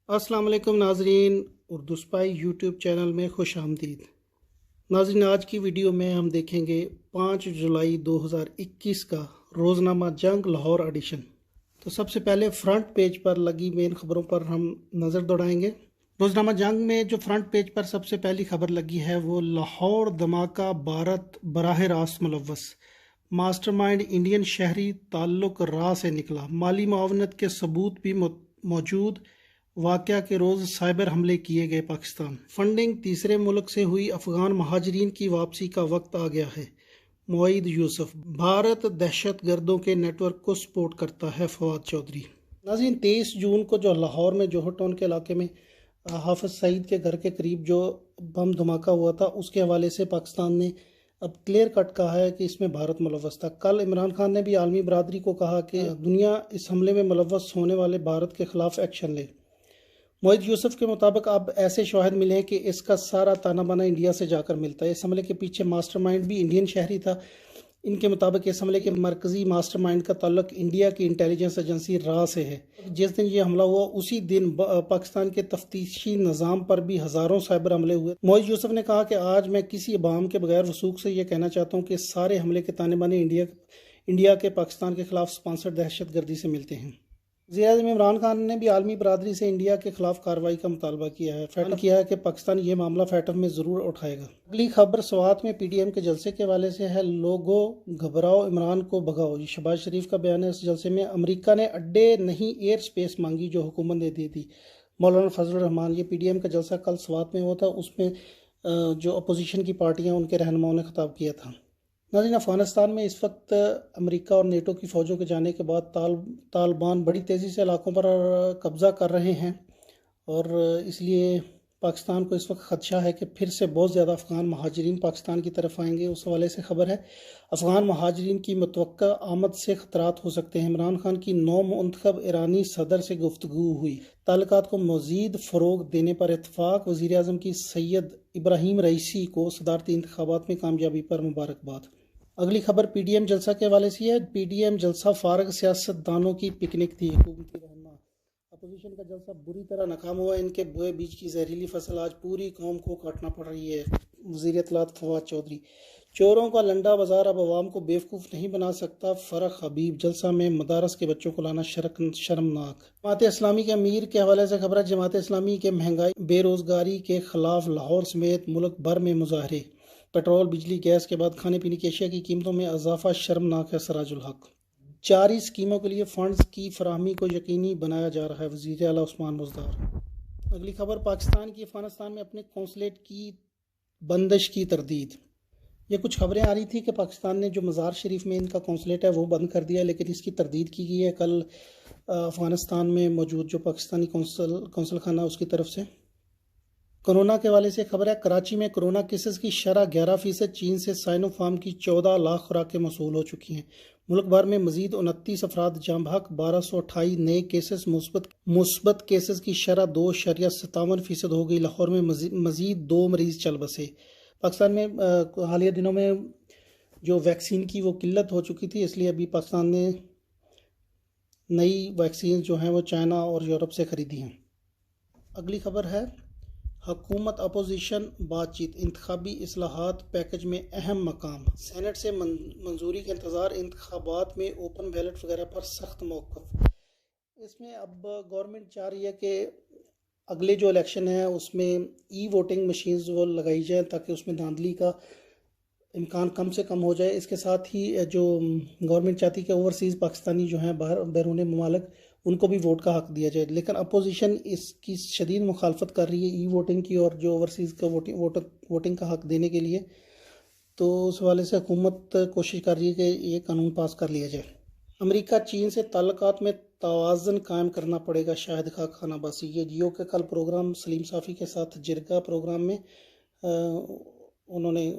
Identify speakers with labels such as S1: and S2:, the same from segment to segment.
S1: السلام علیکم ناظرین، اردو سپائی یوٹیوب چینل میں خوش آمدید۔ ناظرین، آج کی ویڈیو میں ہم دیکھیں گے 5 جولائی 2021 کا روزنامہ جنگ لاہور ایڈیشن۔ تو سب سے پہلے فرنٹ پیج پر لگی مین خبروں پر ہم نظر دوڑائیں گے۔ روزنامہ جنگ میں جو فرنٹ پیج پر سب سے پہلی خبر لگی ہے وہ لاہور دھماکہ بھارت براہ راست ملوث، ماسٹر مائنڈ انڈین شہری تعلق راہ سے نکلا، مالی معاونت کے ثبوت بھی موجود، واقعہ کے روز سائبر حملے کیے گئے پاکستان، فنڈنگ تیسرے ملک سے ہوئی، افغان مہاجرین کی واپسی کا وقت آ گیا ہے، معید یوسف، بھارت دہشت گردوں کے نیٹ ورک کو سپورٹ کرتا ہے، فواد چودھری۔ ناظرین، 23 جون کو جو لاہور میں جوہر ٹاؤن کے علاقے میں حافظ سعید کے گھر کے قریب جو بم دھماکہ ہوا تھا، اس کے حوالے سے پاکستان نے اب کلیئر کٹ کہا ہے کہ اس میں بھارت ملوث تھا۔ کل عمران خان نے بھی عالمی برادری کو کہا کہ دنیا اس حملے میں ملوث ہونے والے بھارت کے خلاف ایکشن لے۔ معید یوسف کے مطابق اب ایسے شواہد ملے ہیں کہ اس کا سارا تانا بانا انڈیا سے جا کر ملتا ہے۔ اس حملے کے پیچھے ماسٹر مائنڈ بھی انڈین شہری تھا۔ ان کے مطابق اس حملے کے مرکزی ماسٹر مائنڈ کا تعلق انڈیا کی انٹیلیجنس ایجنسی را سے ہے۔ جس دن یہ حملہ ہوا اسی دن پاکستان کے تفتیشی نظام پر بھی ہزاروں سائبر حملے ہوئے۔ معید یوسف نے کہا کہ آج میں کسی ابہام کے بغیر وثوق سے یہ کہنا چاہتا ہوں کہ سارے حملے کے تانے بانے انڈیا کے پاکستان کے خلاف سپانسر دہشت گردی سے ملتے ہیں۔ وزیر اعظم عمران خان نے بھی عالمی برادری سے انڈیا کے خلاف کارروائی کا مطالبہ کیا ہے کہ پاکستان یہ معاملہ فیٹف میں ضرور اٹھائے گا۔ اگلی خبر سوات میں پی ڈی ایم کے جلسے کے حوالے سے ہے۔ لوگو گھبراؤ، عمران کو بھگاؤ، یہ شہباز شریف کا بیان ہے۔ اس جلسے میں امریکہ نے اڈے نہیں ایئر سپیس مانگی جو حکومت نے دے دی، مولانا فضل الرحمان۔ یہ پی ڈی ایم کا جلسہ کل سوات میں ہوا تھا، اس میں جو اپوزیشن کی پارٹیاں ان کے رہنماؤں نے خطاب کیا تھا۔ ناظرین، افغانستان میں اس وقت امریکہ اور نیٹو کی فوجوں کے جانے کے بعد طالبان بڑی تیزی سے علاقوں پر قبضہ کر رہے ہیں، اور اس لیے پاکستان کو اس وقت خدشہ ہے کہ پھر سے بہت زیادہ افغان مہاجرین پاکستان کی طرف آئیں گے۔ اس حوالے سے خبر ہے افغان مہاجرین کی متوقع آمد سے خطرات ہو سکتے ہیں۔ عمران خان کی نو منتخب ایرانی صدر سے گفتگو ہوئی، تعلقات کو مزید فروغ دینے پر اتفاق۔ وزیر اعظم کی سید ابراہیم رئیسی کو صدارتی انتخابات میں کامیابی پر مبارکباد۔ اگلی خبر پی ڈی ایم جلسہ کے حوالے سے ہے۔ پی ڈی ایم جلسہ فارغ سیاست دانوں کی پکنک تھی، حکومتی رہنما۔ اپوزیشن کا جلسہ بری طرح ناکام ہوا، ان کے بوئے بیج کی زہریلی فصل آج پوری قوم کو کاٹنا پڑ رہی ہے، وزیر اطلاعات فواد چودھری۔ چوروں کا لنڈا بازار اب عوام کو بیوقوف نہیں بنا سکتا، فرق حبیب۔ جلسہ میں مدارس کے بچوں کو لانا شرمناک۔ جماعت اسلامی کے امیر کے حوالے سے خبر ہے، جماعت اسلامی کے مہنگائی بے روزگاری کے خلاف لاہور سمیت ملک بھر میں مظاہرے۔ پیٹرول، بجلی، گیس کے بعد کھانے پینے کی اشیاء کی قیمتوں میں اضافہ شرمناک ہے، سراج الحق۔ جاری اسکیموں کے لیے فنڈز کی فراہمی کو یقینی بنایا جا رہا ہے، وزیر اعلیٰ عثمان بزدار۔ اگلی خبر پاکستان کی افغانستان میں اپنے قونصلیٹ کی بندش کی تردید۔ یہ کچھ خبریں آ رہی تھی کہ پاکستان نے جو مزار شریف میں ان کا قونصلیٹ ہے وہ بند کر دیا، لیکن اس کی تردید کی گئی ہے کل افغانستان میں موجود جو پاکستانی قونصل خانہ اس کی طرف سے۔ کورونا کے حوالے سے خبر ہے، کراچی میں کورونا کیسز کی شرح 11%، چین سے سائنو فارم کی 14 لاکھ خوراکیں موصول ہو چکی ہیں۔ ملک بھر میں مزید 29 افراد جاں بحق، 1228 نئے کیسز، مثبت کیسز کی شرح 2.57% ہو گئی۔ لاہور میں مزید 2 مریض چل بسے۔ پاکستان میں حالیہ دنوں میں جو ویکسین کی وہ قلت ہو چکی تھی، اس لیے ابھی پاکستان نے نئی ویکسین جو ہیں وہ چائنا اور یورپ سے خریدی ہیں۔ اگلی خبر ہے حکومت اپوزیشن بات چیت، انتخابی اصلاحات پیکج میں اہم مقام، سینٹ سے منظوری کا انتظار، انتخابات میں اوپن بیلٹ وغیرہ پر سخت موقف۔ اس میں اب گورنمنٹ چاہ رہی ہے کہ اگلے جو الیکشن ہے اس میں ای ووٹنگ مشینز وہ لگائی جائیں تاکہ اس میں دھاندلی کا امکان کم سے کم ہو جائے۔ اس کے ساتھ ہی جو گورنمنٹ چاہتی ہے کہ اوورسیز پاکستانی جو ہیں باہر بیرون ممالک ان کو بھی ووٹ کا حق دیا جائے، لیکن اپوزیشن اس کی شدید مخالفت کر رہی ہے ای ووٹنگ کی اور جو اوورسیز کا ووٹنگ کا حق دینے کے لیے۔ تو اس حوالے سے حکومت کوشش کر رہی ہے کہ یہ قانون پاس کر لیا جائے۔ امریکہ چین سے تعلقات میں توازن قائم کرنا پڑے گا، شاہد خاقان عباسی۔ یہ جیو کے کل پروگرام سلیم صافی کے ساتھ جرگہ پروگرام میں انہوں نے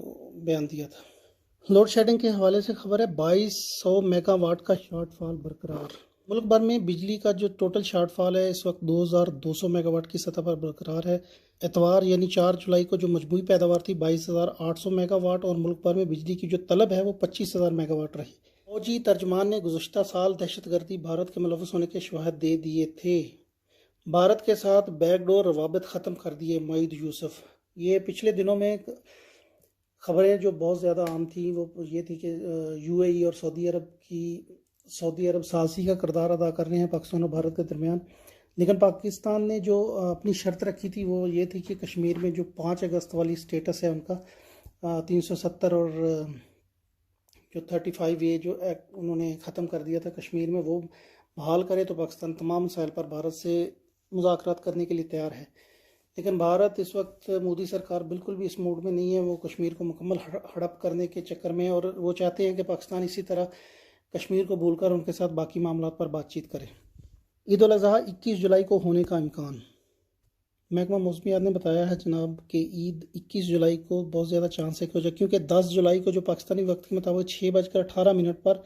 S1: بیان دیا تھا۔ لوڈ شیڈنگ کے حوالے سے خبر ہے، 2200 میگا واٹ کا شارٹ فال برقرار۔ ملک بھر میں بجلی کا جو ٹوٹل شارٹ فال ہے اس وقت 2200 میگا واٹ کی سطح پر برقرار ہے۔ اتوار یعنی 4 جولائی کو جو مجموعی پیداوار تھی 22,800 میگا واٹ، اور ملک بھر میں بجلی کی جو طلب ہے وہ 25,000 میگا واٹ رہی۔ فوجی ترجمان نے گزشتہ سال دہشت گردی بھارت کے ملوث ہونے کے شواہد دے دیے تھے۔ بھارت کے ساتھ بیک ڈور روابط ختم کر دیے معید یوسف۔ یہ پچھلے دنوں میں خبریں جو بہت زیادہ عام تھیں وہ یہ تھی کہ یو اے ای اور سعودی عرب ثالثی کا کردار ادا کر رہے ہیں پاکستان اور بھارت کے درمیان، لیکن پاکستان نے جو اپنی شرط رکھی تھی وہ یہ تھی کہ کشمیر میں جو 5 اگست والی سٹیٹس ہے ان کا 370 اور جو 35A جو ایکٹ انہوں نے ختم کر دیا تھا کشمیر میں، وہ بحال کرے تو پاکستان تمام مسائل پر بھارت سے مذاکرات کرنے کے لیے تیار ہے۔ لیکن بھارت اس وقت مودی سرکار بالکل بھی اس موڈ میں نہیں ہے، وہ کشمیر کو مکمل ہڑپ کرنے کے چکر میں، اور وہ چاہتے ہیں کہ پاکستان اسی طرح کشمیر کو بھول کر ان کے ساتھ باقی معاملات پر بات چیت کرے۔ عید الاضحیٰ 21 جولائی کو ہونے کا امکان۔ محکمہ موسمیات نے بتایا ہے جناب کہ عید 21 جولائی کو بہت زیادہ چانس ہے کہ ہو جائے، کیونکہ 10 جولائی کو جو پاکستانی وقت کے مطابق 6:18 پر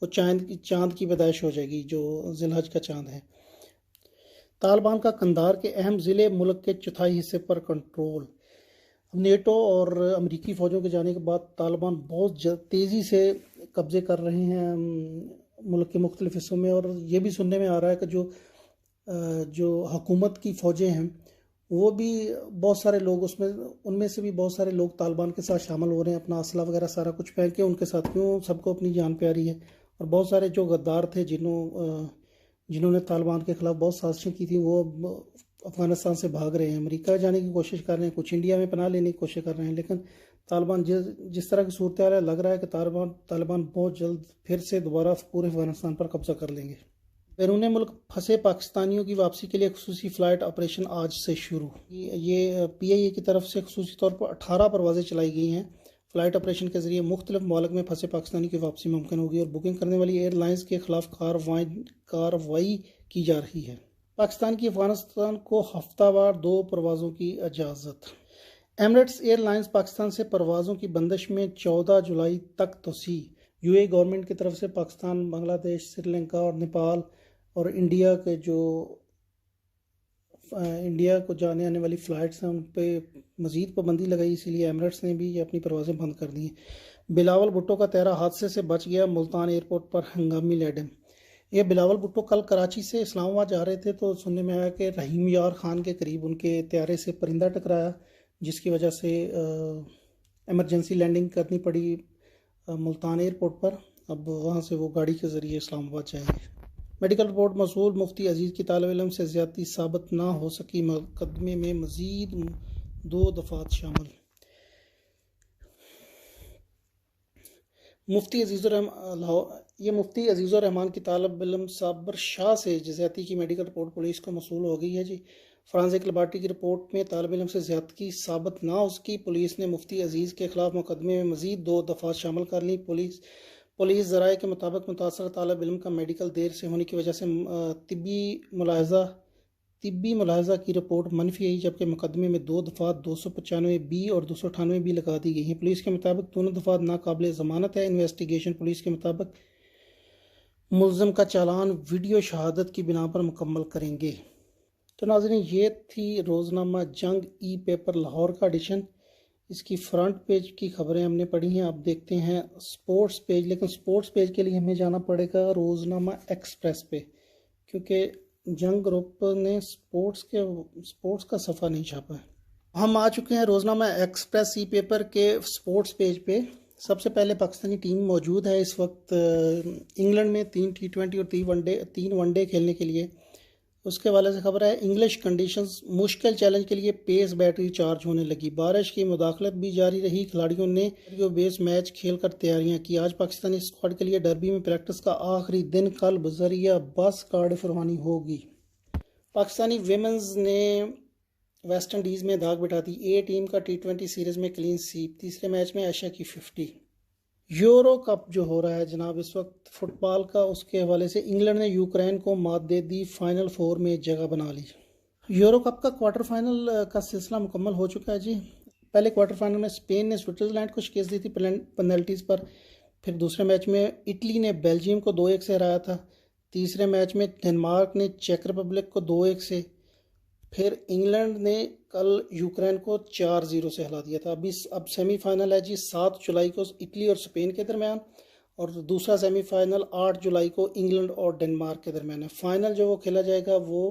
S1: وہ چاند کی پیدائش ہو جائے گی، جو ذی الحج کا چاند ہے۔ طالبان کا قندھار کے اہم ضلع ملک کے چوتھائی حصے پر کنٹرول۔ نیٹو اور امریکی فوجوں کے جانے کے بعد طالبان بہت تیزی سے قبضے کر رہے ہیں ملک کے مختلف حصوں میں، اور یہ بھی سننے میں آ رہا ہے کہ جو حکومت کی فوجیں ہیں وہ بھی بہت سارے لوگ ان میں سے بھی بہت سارے لوگ طالبان کے ساتھ شامل ہو رہے ہیں، اپنا اسلحہ وغیرہ سارا کچھ پہن کے ان کے ساتھ، کیوں سب کو اپنی جان پیاری ہے، اور بہت سارے جو غدار تھے جنہوں نے طالبان کے خلاف بہت سازشیں کی تھیں وہ افغانستان سے بھاگ رہے ہیں، امریکہ جانے کی کوشش کر رہے ہیں، کچھ انڈیا میں پناہ لینے کی کوشش کر رہے ہیں، لیکن طالبان جس طرح کی صورتحال ہے، لگ رہا ہے کہ طالبان بہت جلد پھر سے دوبارہ پورے افغانستان پر قبضہ کر لیں گے۔ بیرون ملک پھنسے پاکستانیوں کی واپسی کے لیے خصوصی فلائٹ آپریشن آج سے شروع۔ یہ PIA کی طرف سے خصوصی طور پر 18 پروازیں چلائی گئی ہیں۔ فلائٹ آپریشن کے ذریعے مختلف ممالک میں پھنسے پاکستانی کی واپسی ممکن ہوگی، اور بکنگ کرنے والی ایئر لائنز کے خلاف کارروائی کی جا رہی ہے۔ پاکستان کی افغانستان کو ہفتہ وار 2 پروازوں کی اجازت۔ ایمریٹس ایئر لائنز پاکستان سے پروازوں کی بندش میں 14 جولائی تک توسیع۔ UAE گورنمنٹ کی طرف سے پاکستان، بنگلہ دیش، سری لنکا اور نیپال اور انڈیا کو جانے آنے والی فلائٹس ہیں ان پہ مزید پابندی لگائی، اسی لیے ایمریٹس نے بھی یہ اپنی پروازیں بند کر دی ہیں۔ بلاول بھٹو کا طیارہ حادثے سے بچ گیا، ملتان ایئرپورٹ پر ہنگامی لینڈنگ۔ یہ بلاول بھٹو کل کراچی سے اسلام آباد جا رہے تھے تو سننے میں آیا کہ رحیم یار خان کے قریب ان کے طیارے سے پرندہ ٹکرایا، جس کی وجہ سے ایمرجنسی لینڈنگ کرنی پڑی ملتان ایئرپورٹ پر۔ اب وہاں سے وہ گاڑی کے ذریعے اسلام آباد جائیں گے۔ میڈیکل رپورٹ موصول، مفتی عزیز کی طالب علم سے زیادتی ثابت نہ ہو سکی، مقدمے میں مزید 2 دفعات شامل۔ مفتی عزیز الرحمان کی طالب علم صابر شاہ سے زیادتی کی میڈیکل رپورٹ پولیس کو موصول ہو گئی ہے جی۔ فرانزک لیبارٹری کی رپورٹ میں طالب علم سے زیادتی ثابت نہ ہو سکی، پولیس نے مفتی عزیز کے خلاف مقدمے میں مزید 2 دفعات شامل کر لی۔ پولیس ذرائع کے مطابق متاثرہ طالب علم کا میڈیکل دیر سے ہونے کی وجہ سے طبی ملاحظہ کی رپورٹ منفی آئی، جبکہ مقدمے میں 2 دفعات 295B اور 298B لگا دی گئی ہیں۔ پولیس کے مطابق دونوں دفعات ناقابل ضمانت ہے۔ انویسٹیگیشن پولیس کے مطابق ملزم کا چالان ویڈیو شہادت کی بنا پر مکمل کریں گے۔ تو ناظرین، یہ تھی روزنامہ جنگ ای پیپر لاہور کا ایڈیشن۔ اس کی فرنٹ پیج کی خبریں ہم نے پڑھی ہیں، اب دیکھتے ہیں سپورٹس پیج، لیکن سپورٹس پیج کے لیے ہمیں جانا پڑے گا روزنامہ ایکسپریس پہ، کیونکہ جنگ گروپ نے سپورٹس کا صفحہ نہیں چھاپا ہے۔ ہم آ چکے ہیں روزنامہ ایکسپریس ای پیپر کے سپورٹس پیج پہ۔ سب سے پہلے پاکستانی ٹیم موجود ہے اس وقت انگلینڈ میں 3 T20 اور 3 ون ڈے کھیلنے کے لیے۔ اس کے حوالے سے خبر ہے انگلش کنڈیشنز مشکل چیلنج کے لیے پیس بیٹری چارج ہونے لگی، بارش کی مداخلت بھی جاری رہی، کھلاڑیوں نے بیس میچ کھیل کر تیاریاں کی۔ آج پاکستانی اسکواڈ کے لیے ڈربی میں پریکٹس کا آخری دن، کل بذریعہ بس کارڈف روانی ہوگی۔ پاکستانی ویمنز نے ویسٹ انڈیز میں داغ بٹھا دی، A ٹیم کا T20 سیریز میں کلین سویپ، تیسرے میچ میں ایشیا کی 50۔ یورو کپ جو ہو رہا ہے جناب اس وقت فٹ بال کا، اس کے حوالے سے انگلینڈ نے یوکرین کو مات دے دی، فائنل 4 میں جگہ بنا لی۔ یورو کپ کا کوارٹر فائنل کا سلسلہ مکمل ہو چکا ہے جی۔ پہلے کوارٹر فائنل میں اسپین نے سوئٹزرلینڈ کو شکست دی تھی پینلٹیز پر، پھر دوسرے میچ میں اٹلی نے بیلجیم کو 2-1 سے ہرایا تھا، تیسرے میچ میں ڈنمارک نے چیک ریپبلک کو 2-1 سے، پھر انگلینڈ نے کل یوکرین کو 4-0 سے ہلا دیا تھا۔ اب سیمی فائنل ہے جی 7 جولائی کو اٹلی اور اسپین کے درمیان، اور دوسرا سیمی فائنل 8 جولائی کو انگلینڈ اور ڈنمارک کے درمیان ہے۔ فائنل جو وہ کھیلا جائے گا وہ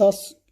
S1: 10